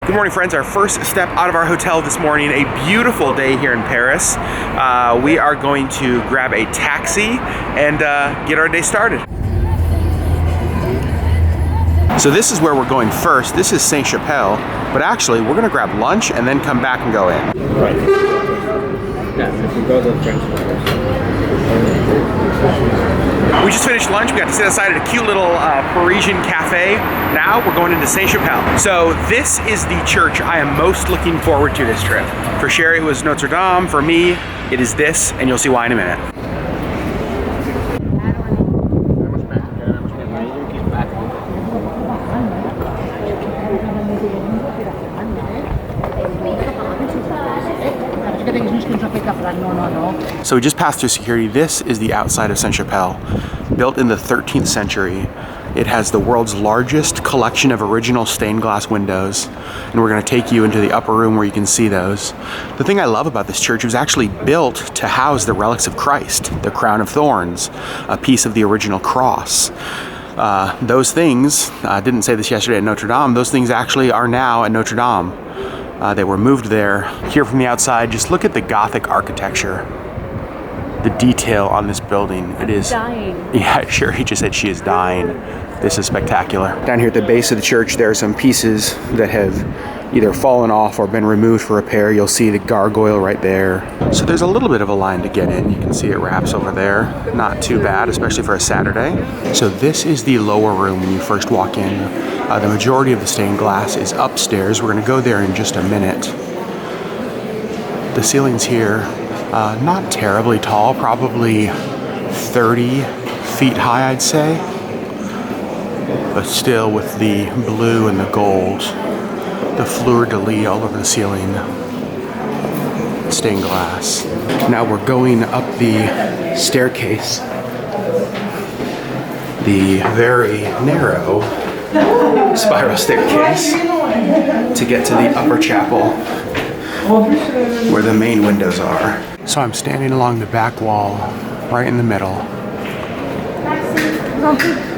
Good morning, friends. Our first step out of our hotel this morning. A beautiful day here in Paris. We are going to grab a taxi and get our day started. So this is where we're going first. This is Sainte Chapelle, but actually we're gonna grab lunch and then come back and go in. Right. Yeah, if you go to the French We just finished lunch. We got to sit outside at a cute little Parisian cafe. Now we're going into Sainte Chapelle. So this is the church I am most looking forward to this trip. For Sherry, it was Notre Dame. For me, it is this, and you'll see why in a minute. So we just passed through security. This is the outside of Sainte Chapelle. Built in the 13th century. It has the world's largest collection of original stained glass windows, and we're going to take you into the upper room where you can see those. The thing I love about this church, it was actually built to house the relics of Christ, the crown of thorns, a piece of the original cross. Those things, I didn't say this yesterday at Notre Dame, those things actually are now at Notre Dame. They were moved there. Here from the outside, just look at the Gothic architecture. The detail on this building, it is dying. Yeah, sure, he just said she is dying. This is spectacular. Down here at the base of the church, there are some pieces that have either fallen off or been removed for repair. You'll see the gargoyle right there. So there's a little bit of a line to get in. You can see it wraps over there. Not too bad, especially for a Saturday. So this is the lower room when you first walk in. The majority of the stained glass is upstairs. We're gonna go there in just a minute. The ceilings here, not terribly tall, probably 30 feet high, I'd say. But still with the blue and the gold, the fleur-de-lis all over the ceiling, stained glass. Now we're going up the staircase, the very narrow spiral staircase, to get to the upper chapel where the main windows are. So I'm standing along the back wall, right in the middle,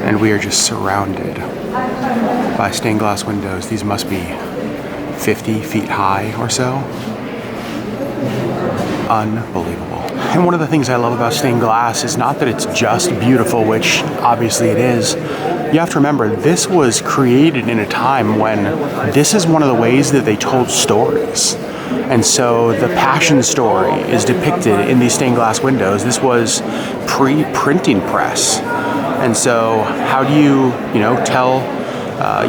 and we are just surrounded by stained glass windows. These must be 50 feet high or so. Unbelievable. And one of the things I love about stained glass is not that it's just beautiful, which obviously it is. You have to remember, this was created in a time when this is one of the ways that they told stories. And so the passion story is depicted in these stained glass windows. This was pre-printing press. And so how do you tell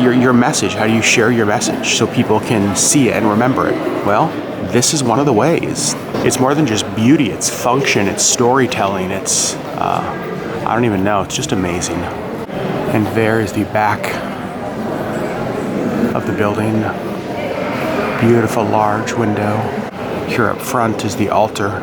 your message? How do you share your message so people can see it and remember it? Well, this is one of the ways. It's more than just beauty, it's function, it's storytelling, it's, I don't even know, it's just amazing. And there is the back of the building. Beautiful large window. Here up front is the altar.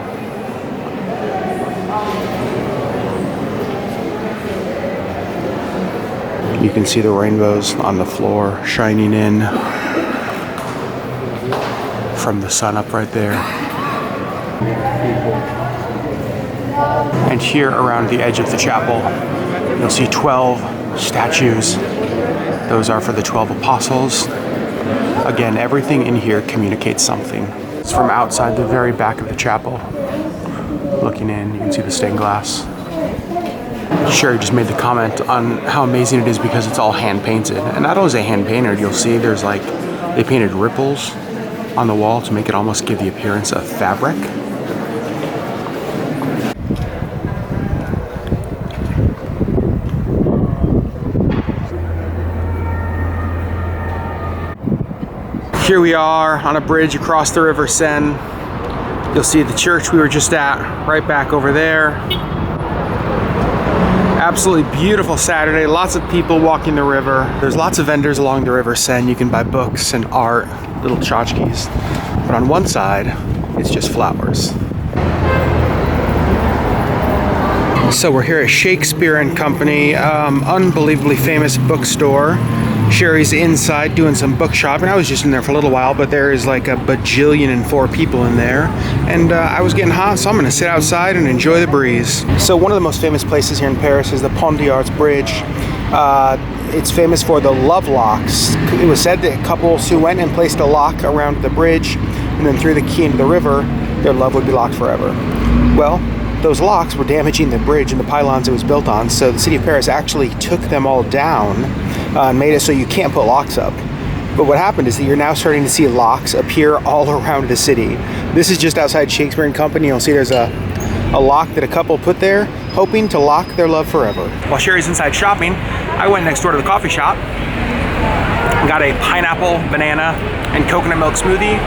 You can see the rainbows on the floor shining in from the sun up right there. And here around the edge of the chapel, you'll see 12 statues. Those are for the 12 apostles. Again, everything in here communicates something. It's from outside the very back of the chapel. Looking in, you can see the stained glass. Sherry just made the comment on how amazing it is because it's all hand painted. And not only is it hand painted, you'll see there's like, they painted ripples on the wall to make it almost give the appearance of fabric. Here we are on a bridge across the River Seine. You'll see the church we were just at right back over there. Absolutely beautiful Saturday, lots of people walking the river. There's lots of vendors along the River Seine. You can buy books and art, little tchotchkes. But on one side, it's just flowers. So we're here at Shakespeare and Company, unbelievably famous bookstore. Sherry's inside doing some book shopping. I was just in there for a little while, but there is like a bajillion and 4 people in there. And I was getting hot, so I'm gonna sit outside and enjoy the breeze. So one of the most famous places here in Paris is the Pont des Arts Bridge. it's famous for the love locks. It was said that couples who went and placed a lock around the bridge and then threw the key into the river, their love would be locked forever. Well, those locks were damaging the bridge and the pylons it was built on, so the city of Paris actually took them all down and made it so you can't put locks up. But what happened is that you're now starting to see locks appear all around the city. This is just outside Shakespeare and Company. You'll see there's a lock that a couple put there, hoping to lock their love forever. While Sherry's inside shopping, I went next door to the coffee shop, got a pineapple, banana, and coconut milk smoothie.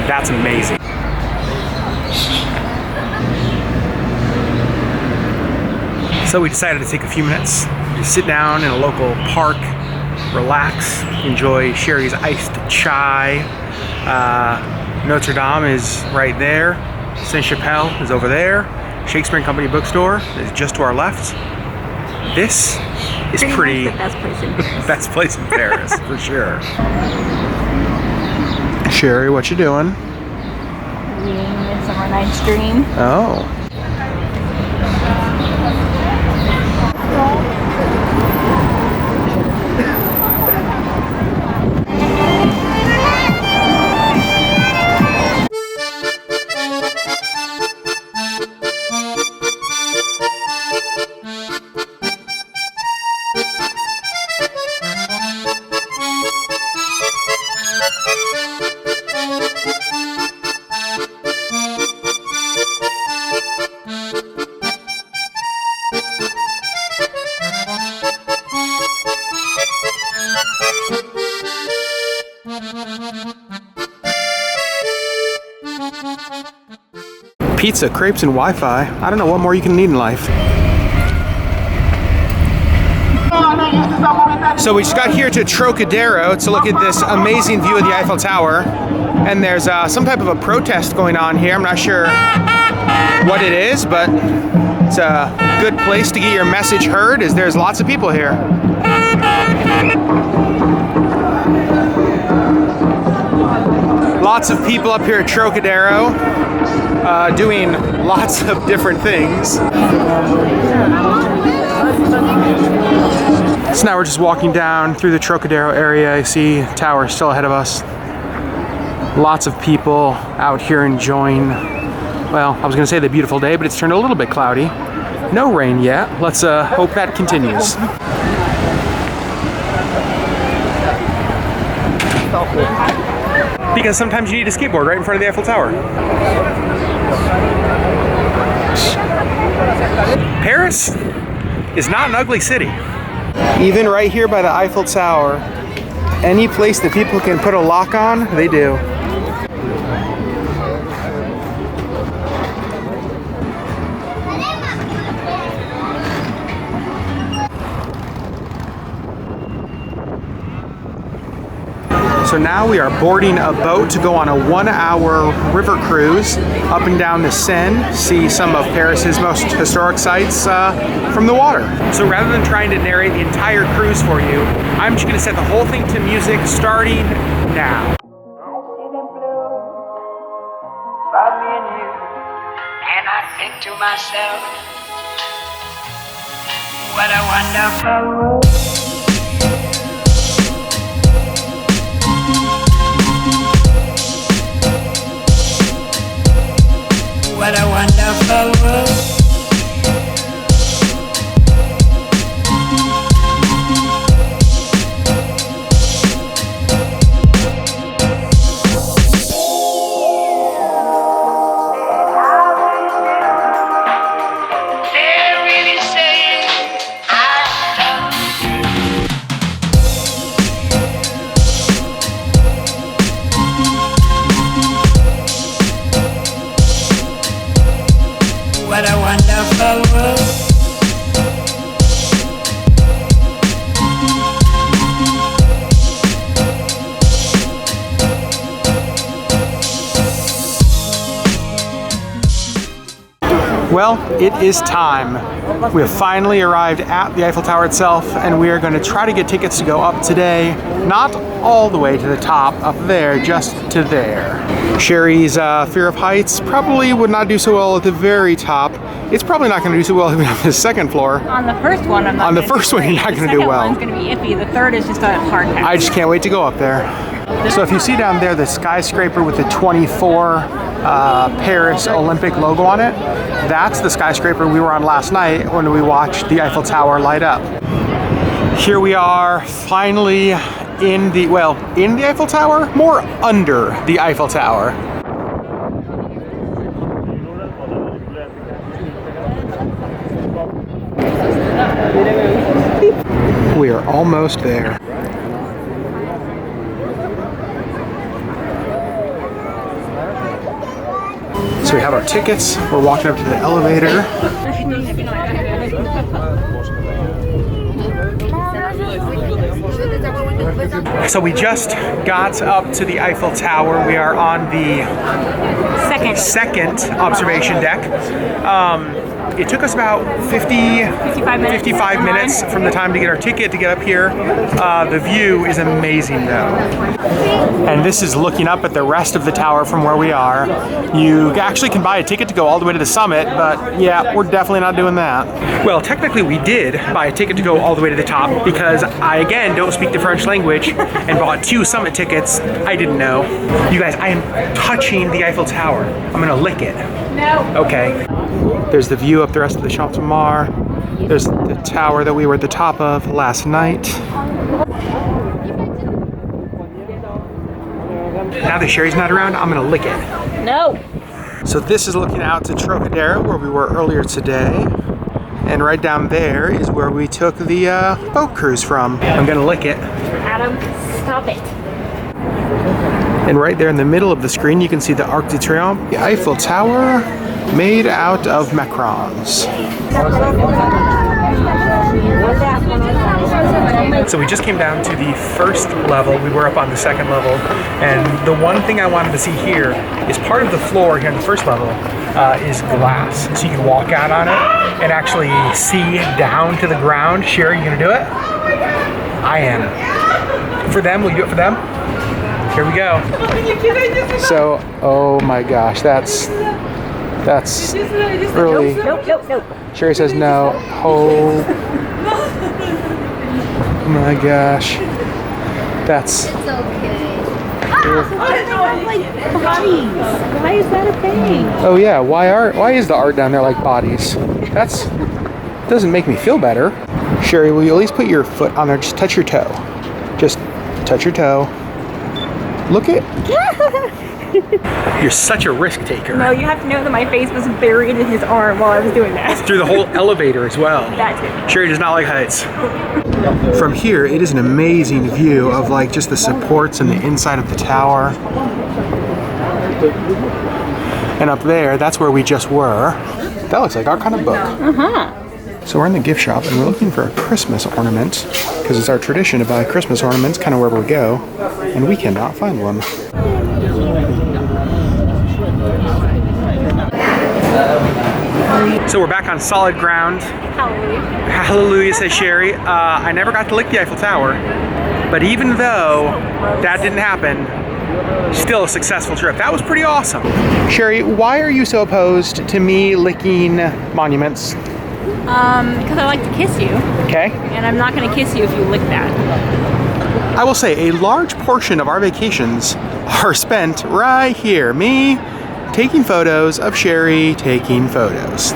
That's amazing. So we decided to take a few minutes, just sit down in a local park, relax, enjoy Sherry's iced chai. Notre Dame is right there. Sainte Chapelle is over there. Shakespeare and Company bookstore is just to our left. This is pretty much the best place in Paris. Best place in Paris, for sure. Sherry, what you doing? Reading Midsummer Night's Dream. Oh. Pizza, crepes, and Wi-Fi. I don't know what more you can need in life. So we just got here to Trocadero to look at this amazing view of the Eiffel Tower. And there's some type of a protest going on here. I'm not sure what it is, but it's a good place to get your message heard, as there's lots of people here. Lots of people up here at Trocadero doing lots of different things. So now we're just walking down through the Trocadero area. You see tower still ahead of us. Lots of people out here enjoying, well, I was gonna say the beautiful day, but it's turned a little bit cloudy. No rain yet. Let's hope that continues. Because sometimes you need a skateboard right in front of the Eiffel Tower. Paris is not an ugly city. Even right here by the Eiffel Tower, any place that people can put a lock on, they do. So now we are boarding a boat to go on a 1-hour river cruise up and down the Seine, see some of Paris's most historic sites from the water. So rather than trying to narrate the entire cruise for you, I'm just gonna set the whole thing to music starting now. And I think to myself, what a wonderful world. What a wonderful world. They're really saying I love you. What a wonderful world. Well, it is time. We have finally arrived at the Eiffel Tower itself, and we are going to try to get tickets to go up today. Not all the way to the top, up there, just to there. Sherry's fear of heights probably would not do so well at the very top, It's probably not going to do so well even on the second floor. On the first one, I'm not. On the gonna first do one, you're great. not The gonna do well. second one's going to be iffy. The third is just a hard pass. I just can't wait to go up there. So if you see down there the skyscraper with the 24 Paris Olympic logo on it, that's the skyscraper we were on last night when we watched the Eiffel Tower light up. Here we are finally in the, well, in the Eiffel Tower, more under the Eiffel Tower. We are almost there. So we have our tickets, we're walking up to the elevator. So we just got up to the Eiffel Tower. We are on the second observation deck. It took us about 55 minutes from the time to get our ticket to get up here. The view is amazing though. And this is looking up at the rest of the tower from where we are. You actually can buy a ticket to go all the way to the summit, but yeah, we're definitely not doing that. Well, technically we did buy a ticket to go all the way to the top because I, again, don't speak the French language and bought 2 summit tickets. I didn't know. You guys, I am touching the Eiffel Tower. I'm gonna lick it. No. Okay. There's the view up the rest of the Champ de Mars. There's the tower that we were at the top of last night. Now that Sherry's not around, I'm gonna lick it. No. So this is looking out to Trocadero, where we were earlier today. And right down there is where we took the boat cruise from. I'm gonna lick it. Adam, stop it. And right there in the middle of the screen, you can see the Arc de Triomphe, the Eiffel Tower, made out of macarons. So we just came down to the first level. We were up on the second level. And the one thing I wanted to see here is part of the floor here on the first level is glass. So you can walk out on it and actually see down to the ground. Sherry, you gonna do it? I am. For them, will you do it for them? Here we go. So, oh my gosh, that's really. Nope. Sherry says no. Oh my gosh, that's. It's okay. Like bodies. Why is that a thing? Oh yeah, why is the art down there like bodies? That's doesn't make me feel better. Sherry, will you at least put your foot on there? Just touch your toe. Just touch your toe. Look at. You're such a risk taker. No, you have to know that my face was buried in his arm while I was doing that. Through the whole elevator as well. That too. Sherry does not like heights. From here, it is an amazing view of like just the supports and the inside of the tower. And up there, that's where we just were. That looks like our kind of book. Uh-huh. So we're in the gift shop and we're looking for a Christmas ornament because it's our tradition to buy Christmas ornaments kind of wherever we go, and we cannot find one. So we're back on solid ground. Hallelujah. Hallelujah, says Sherry. I never got to lick the Eiffel Tower, but even though that didn't happen, still a successful trip. That was pretty awesome. Sherry, why are you so opposed to me licking monuments? Because I like to kiss you, Okay. and I'm not going to kiss you if you lick that. I will say a large portion of our vacations are spent right here. Me taking photos of Sherry taking photos.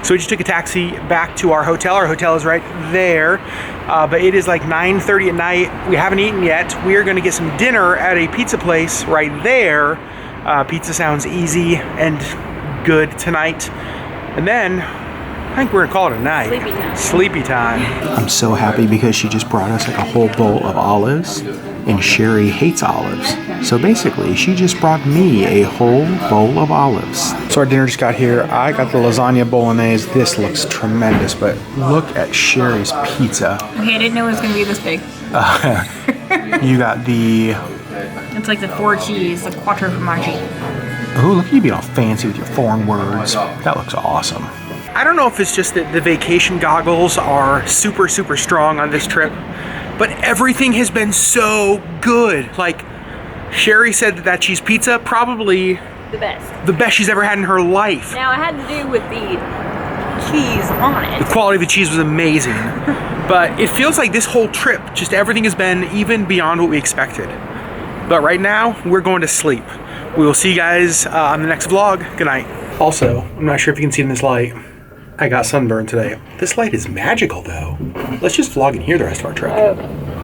So we just took a taxi back to our hotel. Our hotel is right there, but it is like 9:30 at night. We haven't eaten yet. We are going to get some dinner at a pizza place right there. Pizza sounds easy and good tonight. And then I think we're gonna call it a night. Sleepy time. Sleepy time. I'm so happy because she just brought us like a whole bowl of olives, and Sherry hates olives. So basically, she just brought me a whole bowl of olives. So our dinner just got here. I got the lasagna bolognese. This looks tremendous, but look at Sherry's pizza. Okay, I didn't know it was going to be this big. You got the. It's like the 4 cheese, the quattro formaggi. Oh, look at you being all fancy with your foreign words. That looks awesome. I don't know if it's just that the vacation goggles are super, super strong on this trip, but everything has been so good. Like, Sherry said that cheese pizza, probably The best. the best she's ever had in her life. Now, it had to do with the cheese on it. The quality of the cheese was amazing. But it feels like this whole trip, just everything has been even beyond what we expected. But right now, we're going to sleep. We will see you guys on the next vlog. Good night. Also, I'm not sure if you can see in this light, I got sunburned today. This light is magical though. Let's just vlog in here the rest of our trip. Okay.